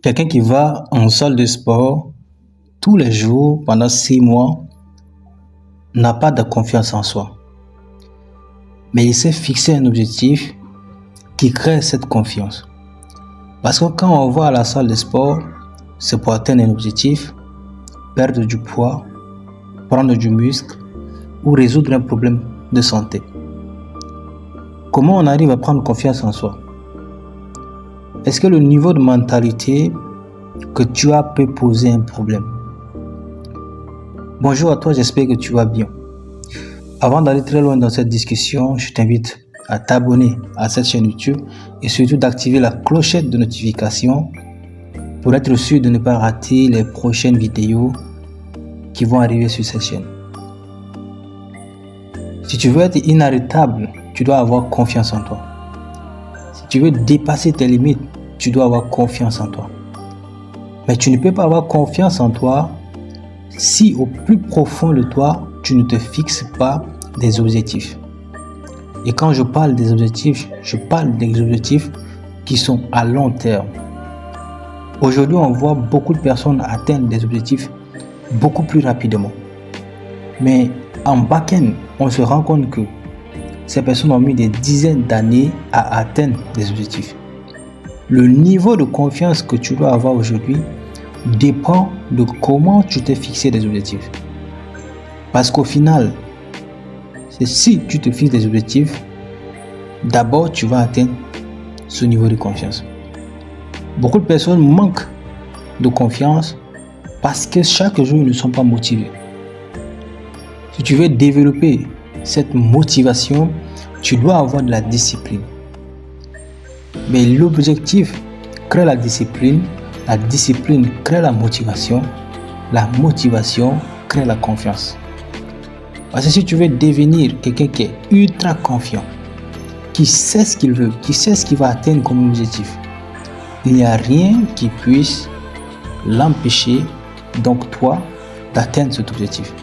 Quelqu'un qui va en salle de sport tous les jours pendant 6 mois n'a pas de confiance en soi. Mais il s'est fixé un objectif qui crée cette confiance. Parce que quand on va à la salle de sport, c'est pour atteindre un objectif, perdre du poids, prendre du muscle ou résoudre un problème de santé. Comment on arrive à prendre confiance en soi? Est-ce que le niveau de mentalité que tu as peut poser un problème? Bonjour à toi, j'espère que tu vas bien. Avant d'aller très loin dans cette discussion, je t'invite à t'abonner à cette chaîne YouTube et surtout d'activer la clochette de notification pour être sûr de ne pas rater les prochaines vidéos qui vont arriver sur cette chaîne. Si tu veux être inarrêtable, tu dois avoir confiance en toi. Si tu veux dépasser tes limites, tu dois avoir confiance en toi. Mais tu ne peux pas avoir confiance en toi si au plus profond de toi, tu ne te fixes pas des objectifs. Et quand je parle des objectifs, je parle des objectifs qui sont à long terme. Aujourd'hui, on voit beaucoup de personnes atteindre des objectifs beaucoup plus rapidement. Mais en back-end, on se rend compte que ces personnes ont mis des dizaines d'années à atteindre des objectifs. Le niveau de confiance que tu dois avoir aujourd'hui dépend de comment tu t'es fixé des objectifs. Parce qu'au final, c'est si tu te fixes des objectifs, d'abord tu vas atteindre ce niveau de confiance. Beaucoup de personnes manquent de confiance parce que chaque jour ils ne sont pas motivés. Si tu veux développer cette motivation, tu dois avoir de la discipline. Mais l'objectif crée la discipline crée la motivation crée la confiance. Parce que si tu veux devenir quelqu'un qui est ultra confiant, qui sait ce qu'il veut, qui sait ce qu'il va atteindre comme objectif, il n'y a rien qui puisse l'empêcher, donc toi, d'atteindre cet objectif.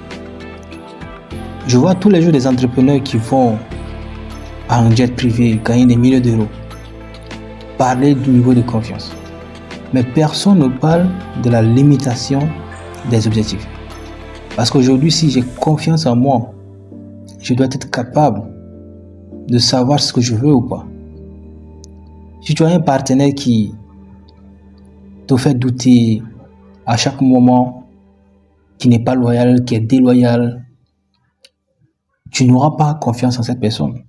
Je vois tous les jours des entrepreneurs qui vont en jet privé gagner des milliers d'euros, parler du niveau de confiance. Mais personne ne parle de la limitation des objectifs. Parce qu'aujourd'hui, si j'ai confiance en moi, je dois être capable de savoir ce que je veux ou pas. Si tu as un partenaire qui te fait douter à chaque moment, qui n'est pas loyal, qui est déloyal, tu n'auras pas confiance en cette personne.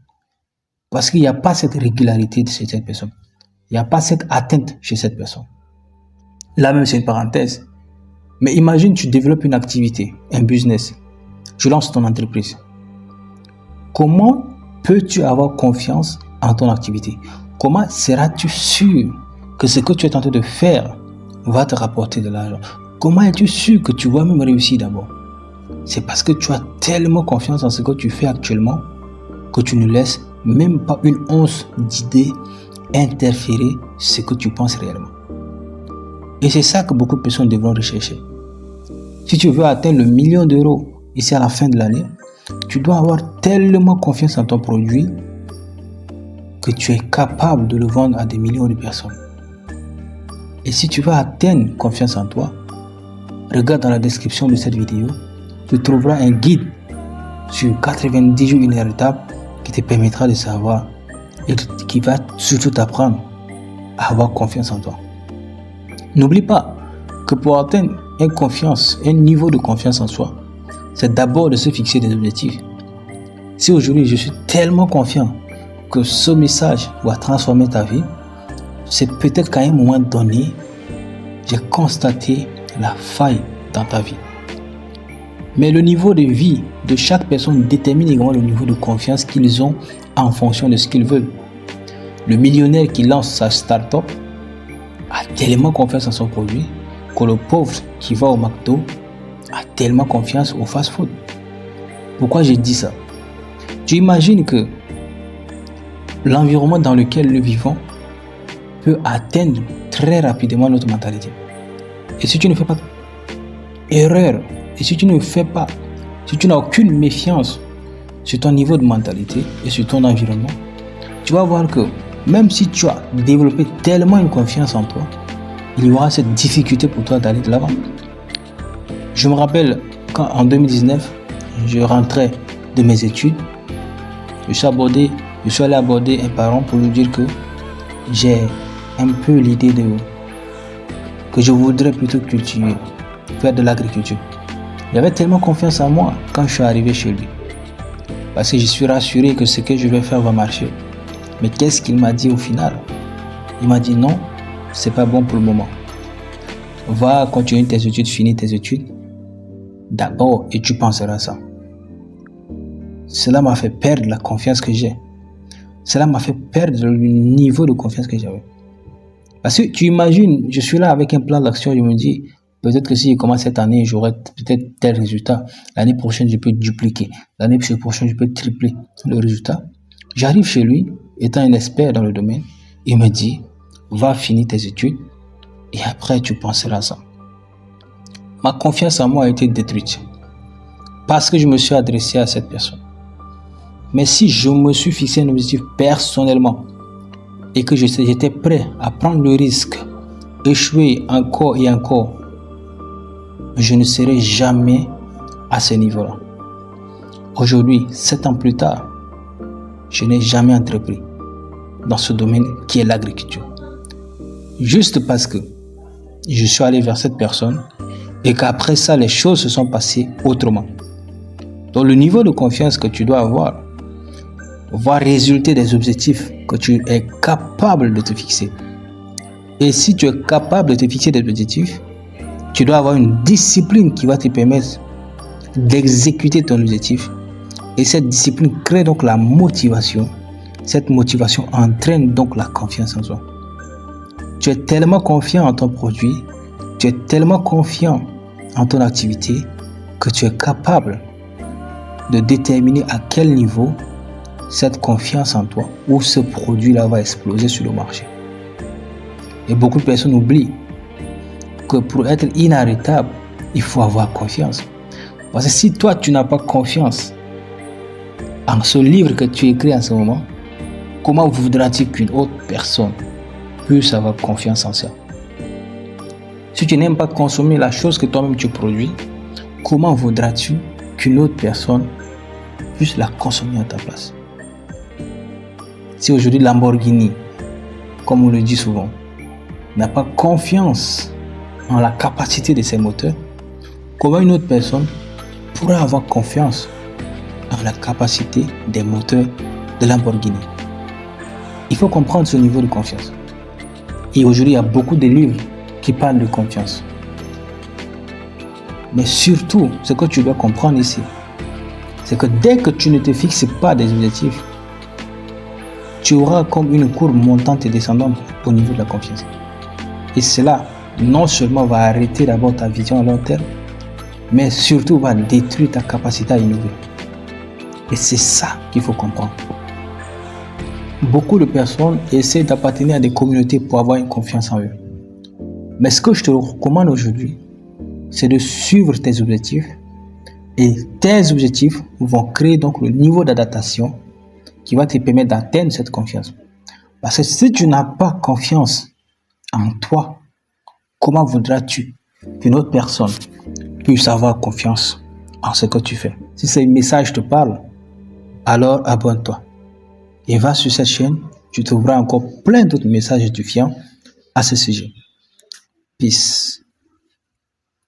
Parce qu'il n'y a pas cette régularité chez cette personne. Il n'y a pas cette atteinte chez cette personne. Là même, c'est une parenthèse. Mais imagine, tu développes une activité, un business. Tu lances ton entreprise. Comment peux-tu avoir confiance en ton activité? Comment seras-tu sûr que ce que tu es en train de faire va te rapporter de l'argent? Comment es-tu sûr que tu vas même réussir d'abord? C'est parce que tu as tellement confiance en ce que tu fais actuellement que tu ne laisses même pas une once d'idée interférer ce que tu penses réellement. Et c'est ça que beaucoup de personnes devront rechercher. Si tu veux atteindre le million d'euros ici à la fin de l'année, tu dois avoir tellement confiance en ton produit que tu es capable de le vendre à des millions de personnes. Et si tu veux atteindre confiance en toi, regarde dans la description de cette vidéo, tu trouveras un guide sur 90 jours inarrêtables qui te permettra de savoir et qui va surtout t'apprendre à avoir confiance en toi. N'oublie pas que pour atteindre un niveau de confiance en soi, c'est d'abord de se fixer des objectifs. Si aujourd'hui je suis tellement confiant que ce message va transformer ta vie, c'est peut-être qu'à un moment donné, j'ai constaté la faille dans ta vie. Mais le niveau de vie de chaque personne détermine également le niveau de confiance qu'ils ont en fonction de ce qu'ils veulent. Le millionnaire qui lance sa start-up a tellement confiance en son produit que le pauvre qui va au McDo a tellement confiance au fast-food. Pourquoi je dis ça? Tu imagines que l'environnement dans lequel nous vivons peut atteindre très rapidement notre mentalité. Et si tu ne fais pas erreur, et si tu n'as aucune méfiance sur ton niveau de mentalité et sur ton environnement, tu vas voir que même si tu as développé tellement une confiance en toi, il y aura cette difficulté pour toi d'aller de l'avant. Je me rappelle quand en 2019, je rentrais de mes études, je suis allé aborder un parent pour lui dire que j'ai un peu l'idée que je voudrais plutôt cultiver, faire de l'agriculture. Il avait tellement confiance en moi quand je suis arrivé chez lui. Parce que je suis rassuré que ce que je vais faire va marcher. Mais qu'est-ce qu'il m'a dit au final? Il m'a dit non, c'est pas bon pour le moment. Va continuer tes études, finis tes études d'abord et tu penseras à ça. Cela m'a fait perdre la confiance que j'ai. Cela m'a fait perdre le niveau de confiance que j'avais. Parce que tu imagines, je suis là avec un plan d'action, je me dis, peut-être que si je commence cette année, j'aurai peut-être tel résultat. L'année prochaine, je peux dupliquer. L'année prochaine, je peux tripler le résultat. J'arrive chez lui, étant un expert dans le domaine, il me dit, va finir tes études et après tu penseras à ça. Ma confiance en moi a été détruite parce que je me suis adressé à cette personne. Mais si je me suis fixé un objectif personnellement et que j'étais prêt à prendre le risque, échouer encore et encore, je ne serai jamais à ce niveau-là. Aujourd'hui, 7 ans plus tard, je n'ai jamais entrepris dans ce domaine qui est l'agriculture. Juste parce que je suis allé vers cette personne et qu'après ça, les choses se sont passées autrement. Donc le niveau de confiance que tu dois avoir va résulter des objectifs que tu es capable de te fixer. Et si tu es capable de te fixer des objectifs, tu dois avoir une discipline qui va te permettre d'exécuter ton objectif. Et cette discipline crée donc la motivation. Cette motivation entraîne donc la confiance en soi. Tu es tellement confiant en ton produit, tu es tellement confiant en ton activité que tu es capable de déterminer à quel niveau cette confiance en toi ou ce produit-là va exploser sur le marché. Et beaucoup de personnes oublient que pour être inarrêtable, il faut avoir confiance. Parce que si toi, tu n'as pas confiance en ce livre que tu écris en ce moment, comment voudras-tu qu'une autre personne puisse avoir confiance en ça? Si tu n'aimes pas consommer la chose que toi-même tu produis, comment voudras-tu qu'une autre personne puisse la consommer à ta place? Si aujourd'hui Lamborghini, comme on le dit souvent, n'a pas confiance en la capacité de ses moteurs, comment une autre personne pourra avoir confiance en la capacité des moteurs de Lamborghini? Il faut comprendre ce niveau de confiance. Et aujourd'hui, il y a beaucoup de livres qui parlent de confiance. Mais surtout, ce que tu dois comprendre ici, c'est que dès que tu ne te fixes pas des objectifs, tu auras comme une courbe montante et descendante au niveau de la confiance. Et cela, non seulement va arrêter d'abord ta vision à long terme, mais surtout va détruire ta capacité à innover. Et c'est ça qu'il faut comprendre. Beaucoup de personnes essaient d'appartenir à des communautés pour avoir une confiance en eux. Mais ce que je te recommande aujourd'hui, c'est de suivre tes objectifs. Et tes objectifs vont créer donc le niveau d'adaptation qui va te permettre d'atteindre cette confiance. Parce que si tu n'as pas confiance en toi, comment voudras-tu qu'une autre personne puisse avoir confiance en ce que tu fais? Si ces messages te parlent, alors abonne-toi. Et va sur cette chaîne, tu trouveras encore plein d'autres messages édifiants à ce sujet. Peace.